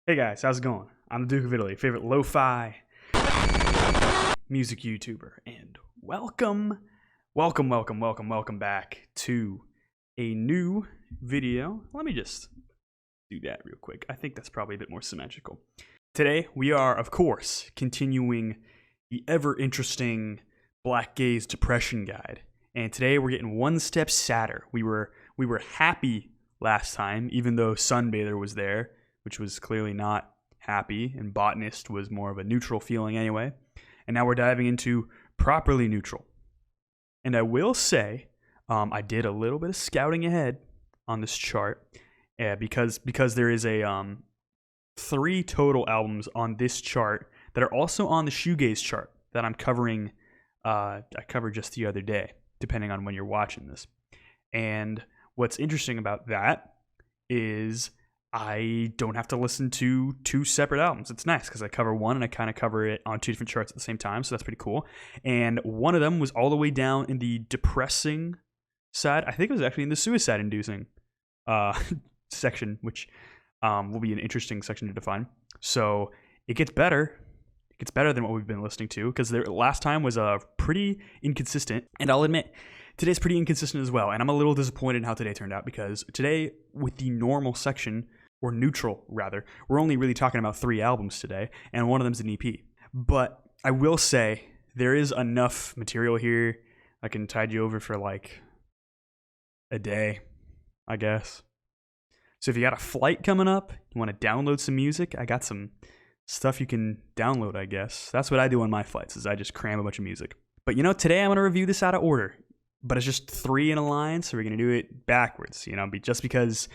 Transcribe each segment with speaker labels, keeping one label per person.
Speaker 1: Hey guys, how's it going? I'm the Duke of Italy, favorite lo-fi music YouTuber, and welcome back to a new video. Let me just do that real quick. I think that's probably a bit more symmetrical. Today, we are, of course, continuing the ever-interesting Blackgaze depression guide. And today, we're getting one step sadder. We were happy last time, even though Sunbather was there, which was clearly not happy, and Botanist was more of a neutral feeling anyway. And now we're diving into properly neutral. And I will say, I did a little bit of scouting ahead on this chart, because there is a 3 total albums on this chart that are also on the shoegaze chart that I'm covering. I covered just the other day, depending on when you're watching this. And what's interesting about that is I don't have to listen to 2 separate albums. It's nice because I cover one and I kind of cover it on 2 different charts at the same time, so that's pretty cool. And one of them was all the way down in the depressing side. I think it was actually in the suicide-inducing section, which will be an interesting section to define. So it gets better. It gets better than what we've been listening to, because the last time was pretty inconsistent, and I'll admit, today's pretty inconsistent as well, and I'm a little disappointed in how today turned out, because today, with the normal section, or neutral rather, we're only really talking about 3 albums today, and one of them's an EP. But I will say, there is enough material here I can tide you over for like a day, I guess. So if you got a flight coming up, you want to download some music, I got some stuff you can download, I guess. That's what I do on my flights, is I just cram a bunch of music. But today I'm going to review this out of order. But it's just 3 in a line, so we're going to do it backwards, just because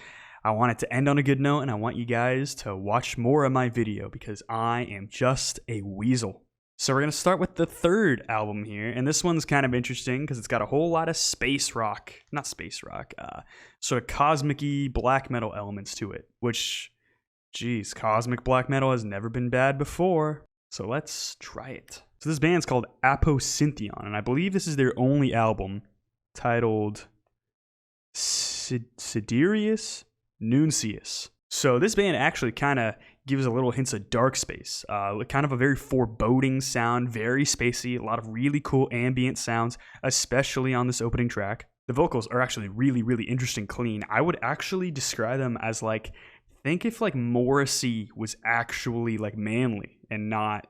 Speaker 1: I want it to end on a good note, and I want you guys to watch more of my video, because I am just a weasel. So we're going to start with the 3rd album here, and this one's kind of interesting because it's got a whole lot of sort of cosmic-y black metal elements to it, which, geez, cosmic black metal has never been bad before, so let's try it. So this band's called Aphelion, and I believe this is their only album, titled Siderius Nuncius. So this band actually kind of gives a little hints of dark space, kind of a very foreboding sound, very spacey, a lot of really cool ambient sounds, especially on this opening track. The vocals are actually really, really interesting, clean. I would actually describe them as think if Morrissey was actually manly and not,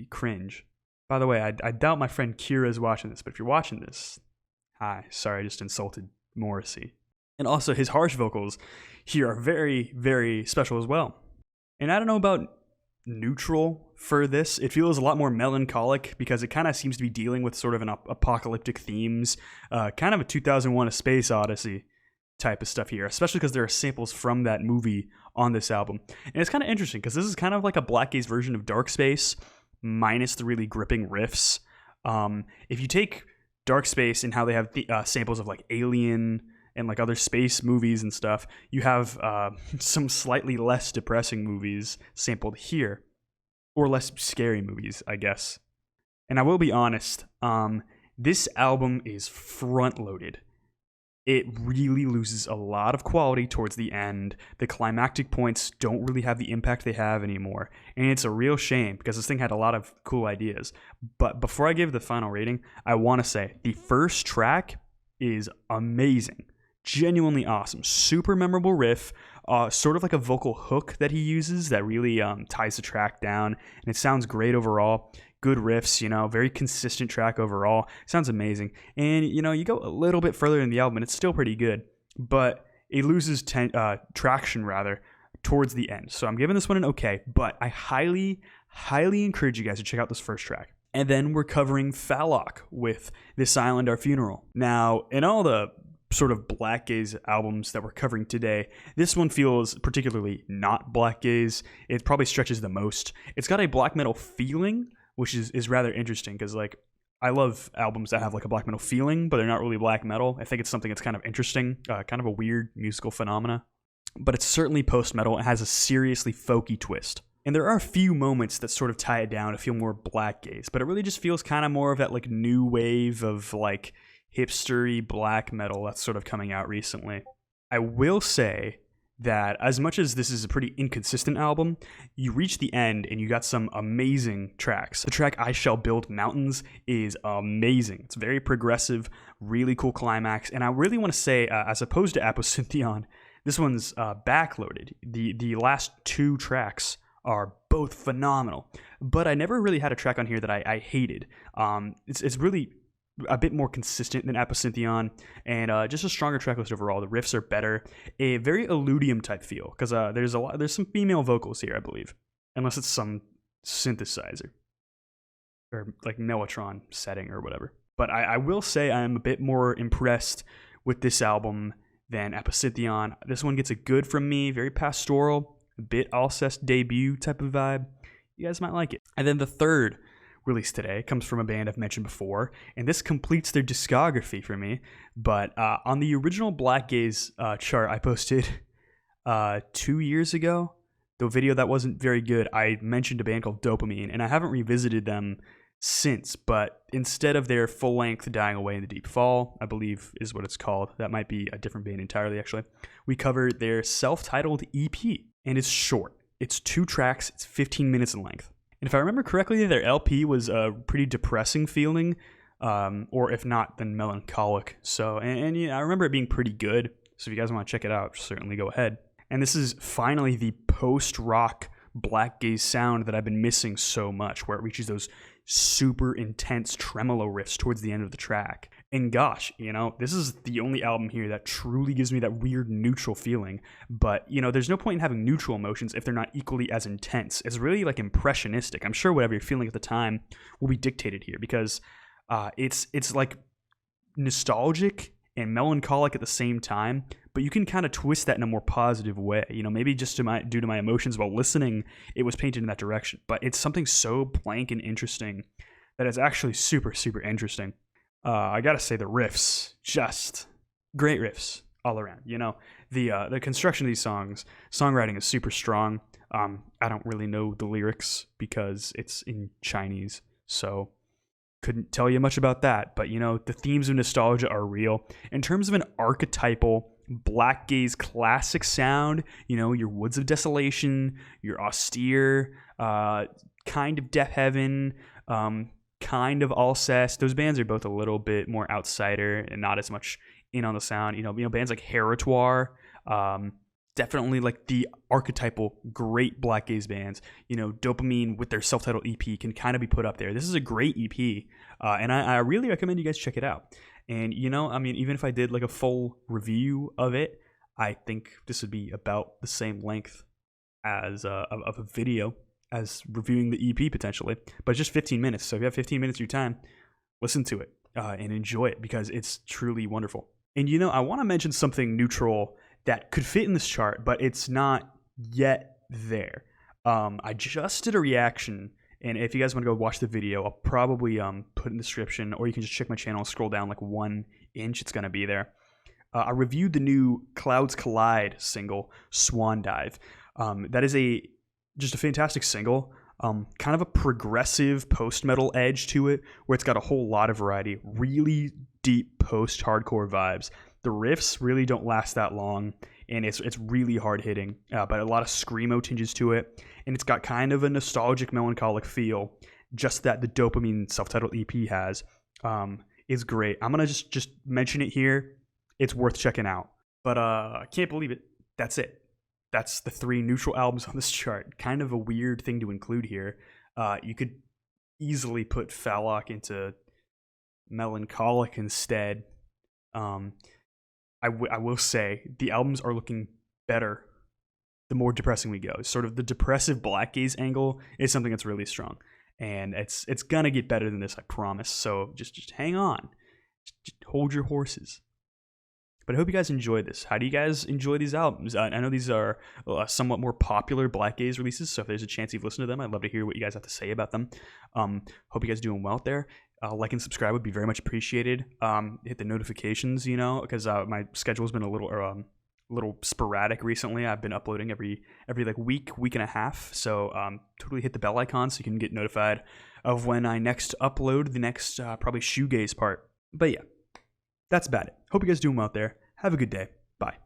Speaker 1: cringe. By the way, I doubt my friend Kira is watching this, but if you're watching this, hi, sorry, I just insulted Morrissey. And also, his harsh vocals here are very, very special as well. And I don't know about neutral for this. It feels a lot more melancholic, because it kind of seems to be dealing with sort of an apocalyptic themes, kind of a 2001 A Space Odyssey type of stuff here, especially because there are samples from that movie on this album. And it's kind of interesting, because this is kind of like a Blackgaze version of Dark Space, minus the really gripping riffs. If you take Dark Space and how they have samples of Alien and other space movies and stuff, you have some slightly less depressing movies sampled here, or less scary movies, I guess. And I will be honest, this album is front-loaded. It really loses a lot of quality towards the end. The climactic points don't really have the impact they have anymore. And it's a real shame, because this thing had a lot of cool ideas. But before I give the final rating, I want to say the first track is amazing. Genuinely awesome. Super memorable riff. Sort of like a vocal hook that he uses that really ties the track down. And it sounds great overall. Good riffs, very consistent track overall. Sounds amazing. And, you go a little bit further in the album and it's still pretty good, but it loses traction, rather, towards the end. So I'm giving this one an okay, but I highly, highly encourage you guys to check out this first track. And then we're covering Phalllok with This Island, Our Funeral. Now, in all the sort of Blackgaze albums that we're covering today, this one feels particularly not Blackgaze. It probably stretches the most. It's got a black metal feeling, which is rather interesting, because I love albums that have a black metal feeling, but they're not really black metal. I think it's something that's kind of interesting, kind of a weird musical phenomena. But it's certainly post-metal. It has a seriously folky twist. And there are a few moments that sort of tie it down to feel more Blackgaze, but it really just feels kind of more of that new wave of hipstery black metal that's sort of coming out recently. I will say that as much as this is a pretty inconsistent album, you reach the end and you got some amazing tracks. The track I Shall Build Mountains is amazing. It's very progressive, really cool climax, and I really want to say, as opposed to Aphelion, this one's backloaded. The last 2 tracks are both phenomenal, but I never really had a track on here that I hated. It's really a bit more consistent than Aphelion, and just a stronger track list overall. The riffs are better, a very Eludium type feel, because there's some female vocals here, I believe, unless it's some synthesizer or like Mellotron setting or whatever. But I will say I'm a bit more impressed with this album than Aphelion. This one gets a good from me, very pastoral, a bit Alcest debut type of vibe. You guys might like it. And then the third released today comes from a band I've mentioned before, and this completes their discography for me. But on the original Blackgaze chart I posted 2 years ago, the video that wasn't very good, I mentioned a band called Dopamine, and I haven't revisited them since, but instead of their full-length Dying Away in the Deep Fall, I believe is what it's called, that might be a different band entirely actually, we covered their self-titled EP, and it's short. It's 2 tracks, it's 15 minutes in length. And if I remember correctly, their LP was a pretty depressing feeling, or if not, then melancholic. So, and yeah, I remember it being pretty good. So if you guys want to check it out, certainly go ahead. And this is finally the post-rock Blackgaze sound that I've been missing so much, where it reaches those super intense tremolo riffs towards the end of the track. And gosh, this is the only album here that truly gives me that weird neutral feeling. But, there's no point in having neutral emotions if they're not equally as intense. It's really like impressionistic. I'm sure whatever you're feeling at the time will be dictated here, because it's like nostalgic and melancholic at the same time, but you can kind of twist that in a more positive way. Maybe just due to my emotions while listening, it was painted in that direction. But it's something so blank and interesting that it's actually super, super interesting. I gotta say, the riffs, just great riffs all around. The construction of these songs, songwriting is super strong. I don't really know the lyrics because it's in Chinese, so couldn't tell you much about that. But the themes of nostalgia are real. In terms of an archetypal Blackgaze classic sound, your Woods of Desolation, your austere, kind of Death Heaven, kind of Alcest. Those bands are both a little bit more outsider and not as much in on the sound. Bands like Heritoire, definitely like the archetypal great Blackgaze bands. Dopamine with their self-titled EP can kind of be put up there. This is a great EP, and I really recommend you guys check it out. And even if I did like a full review of it, I think this would be about the same length as of a video as reviewing the EP potentially, but it's just 15 minutes. So if you have 15 minutes of your time, listen to it and enjoy it, because it's truly wonderful. And I want to mention something neutral that could fit in this chart, but it's not yet there. I just did a reaction, and if you guys want to go watch the video, I'll probably put in the description, or you can just check my channel, scroll down like 1 inch, it's going to be there. I reviewed the new Clouds Collide single, Swan Dive. That is just a fantastic single, kind of a progressive post-metal edge to it, where it's got a whole lot of variety, really deep post-hardcore vibes. The riffs really don't last that long, and it's really hard-hitting, but a lot of screamo tinges to it, and it's got kind of a nostalgic, melancholic feel, just that the Dopamine self-titled EP has. Is great. I'm going to just mention it here. It's worth checking out. But I can't believe it. That's it. That's the 3 neutral albums on this chart. Kind of a weird thing to include here. You could easily put Phalllok into melancholic instead. I will say the albums are looking better the more depressing we go. Sort of the depressive Blackgaze angle is something that's really strong, and it's gonna get better than this, I promise. So just hang on, just hold your horses. But I hope you guys enjoyed this. How do you guys enjoy these albums? I know these are somewhat more popular Blackgaze releases, so if there's a chance you've listened to them, I'd love to hear what you guys have to say about them. Hope you guys are doing well out there. Like and subscribe would be very much appreciated. Hit the notifications, because my schedule's been a little sporadic recently. I've been uploading every like week and a half. So totally hit the bell icon so you can get notified of when I next upload the next probably shoegaze part. But yeah, that's about it. Hope you guys doing well out there. Have a good day. Bye.